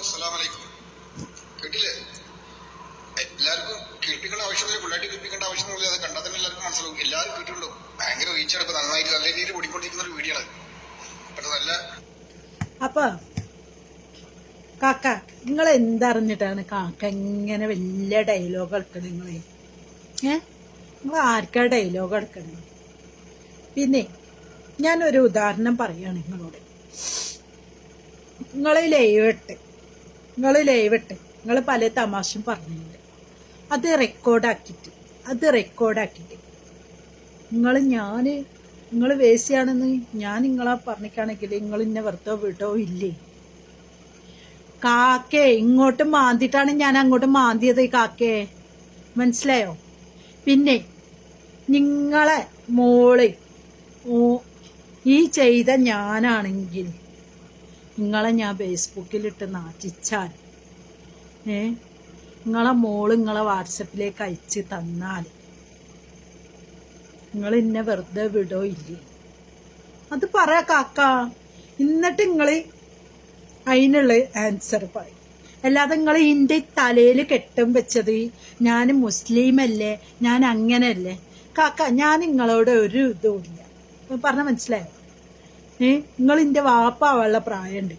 അസ്സലാമലൈക്കും. കേട്ടില്ലേ? എല്ലാവർക്കും കേൾപ്പിക്കേണ്ട ആവശ്യമില്ല, ഫുള്ളായിട്ട് കേൾപ്പിക്കേണ്ട ആവശ്യമൊന്നുമില്ല. അത് കണ്ടാൽ തന്നെ എല്ലാവർക്കും മനസ്സിലാവും. എല്ലാവരും കേട്ടിട്ടുണ്ടോ? ഭയങ്കര റീച്ചാണ്. ഇപ്പൊ നന്നായിട്ട് നല്ല രീതിയിൽ ഓടിക്കൊണ്ടിരിക്കുന്ന ഒരു വീഡിയോ ആണ്. നല്ല അപ്പൊ കാക്ക നിങ്ങൾ എന്തറിഞ്ഞിട്ടാണ് കാക്ക ഇങ്ങനെ വലിയ ഡയലോഗ് കളിക്കണേ? നിങ്ങൾ ആർക്കാ ഡയലോഗ് കളിക്കണേ? പിന്നെ ഞാനൊരു ഉദാഹരണം പറയാണ് നിങ്ങളോട്. നിങ്ങൾ ലൈവ് ഇട്ട് നിങ്ങൾ പല തമാശയും പറഞ്ഞിട്ടുണ്ട്. അത് റെക്കോർഡാക്കിയിട്ട് നിങ്ങൾ വേസിയാണെന്ന് ഞാൻ നിങ്ങളെ പറഞ്ഞിട്ടാണെങ്കിൽ നിങ്ങൾ ഇന്നെ വെറുതെ വിടോ ഇല്ലേ? കാക്കേ ഇങ്ങോട്ട് മാന്തിട്ടാണ് ഞാൻ അങ്ങോട്ട് മാന്തിയത്. കാക്കേ മനസ്സിലായോ? പിന്നെ നിങ്ങളെ മോള് ഈ ചെയ്ത ഞാനാണെങ്കിൽ നിങ്ങളെ ഞാൻ ഫേസ്ബുക്കിലിട്ട് നാറ്റിച്ചാൽ നിങ്ങളെ മോള് നിങ്ങളെ വാട്സപ്പിലേക്ക് അയച്ച് തന്നാൽ നിങ്ങൾ എന്നെ വെറുതെ വിടോ ഇല്ലേ? അത് പറ കാക്ക. എന്നിട്ട് നിങ്ങൾ അതിനുള്ള ആൻസർ പറയും. അല്ലാതെ നിങ്ങൾ എൻ്റെ തലയിൽ കെട്ടും വെച്ചത് ഞാൻ മുസ്ലിമല്ലേ, ഞാൻ അങ്ങനെയല്ലേ? കാക്ക ഞാൻ നിങ്ങളോട് ഒരു ഇതുമില്ല. പറഞ്ഞ മനസ്സിലായോ? നിങ്ങൾ എൻ്റെ വാപ്പാവാനുള്ള പ്രായമുണ്ട്,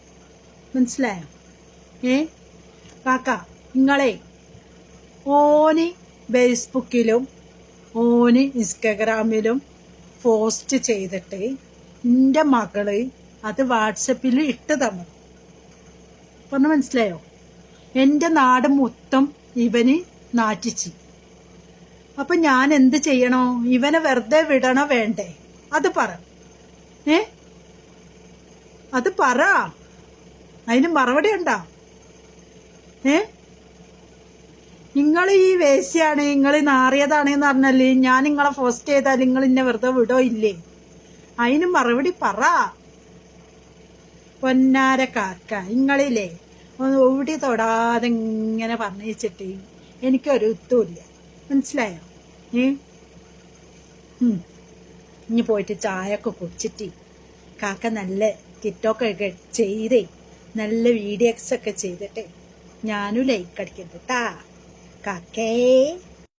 മനസ്സിലായോ? കാക്ക നിങ്ങളെ ഓന് ഫേസ്ബുക്കിലും ഓന് ഇൻസ്റ്റഗ്രാമിലും പോസ്റ്റ് ചെയ്തിട്ട് എൻ്റെ മകള് അത് വാട്സപ്പിൽ ഇട്ട് തന്നു. പറഞ്ഞ മനസ്സിലായോ? എൻ്റെ നാട് മൊത്തം ഇവന് നാറ്റിച്ച്. അപ്പൊ ഞാൻ എന്ത് ചെയ്യണോ? ഇവനെ വെറുതെ വിടണോ വേണ്ടേ? അത് പറ. അത് പറ. അതിന് മറുപടി ഉണ്ടോ? നിങ്ങൾ ഈ വേശ്യാണ്, നിങ്ങൾ നാറിയതാണെന്ന് പറഞ്ഞല്ലേ ഞാൻ നിങ്ങളെ പോസ്റ്റ് ചെയ്താൽ നിങ്ങൾ ഇന്നെ വെറുതെ വിടോ ഇല്ലേ? അതിന് മറുപടി പറ. പൊന്നാര കാക്ക നിങ്ങളില്ലേ ഓടി തൊടാതെ ഇങ്ങനെ പറഞ്ഞു വെച്ചിട്ട് എനിക്കൊരു ഇതുമില്ല, മനസ്സിലായോ? ഇനി പോയിട്ട് ചായ ഒക്കെ കുടിച്ചിട്ട് കാക്ക നല്ല ടിക്ടോക്കൊക്കെ ചെയ്തേ നല്ല വീഡിയോസ് ഒക്കെ ചെയ്തിട്ട് ഞാനും ലൈക്ക് അടിക്കണ്ട കേട്ടാ കാക്കേ.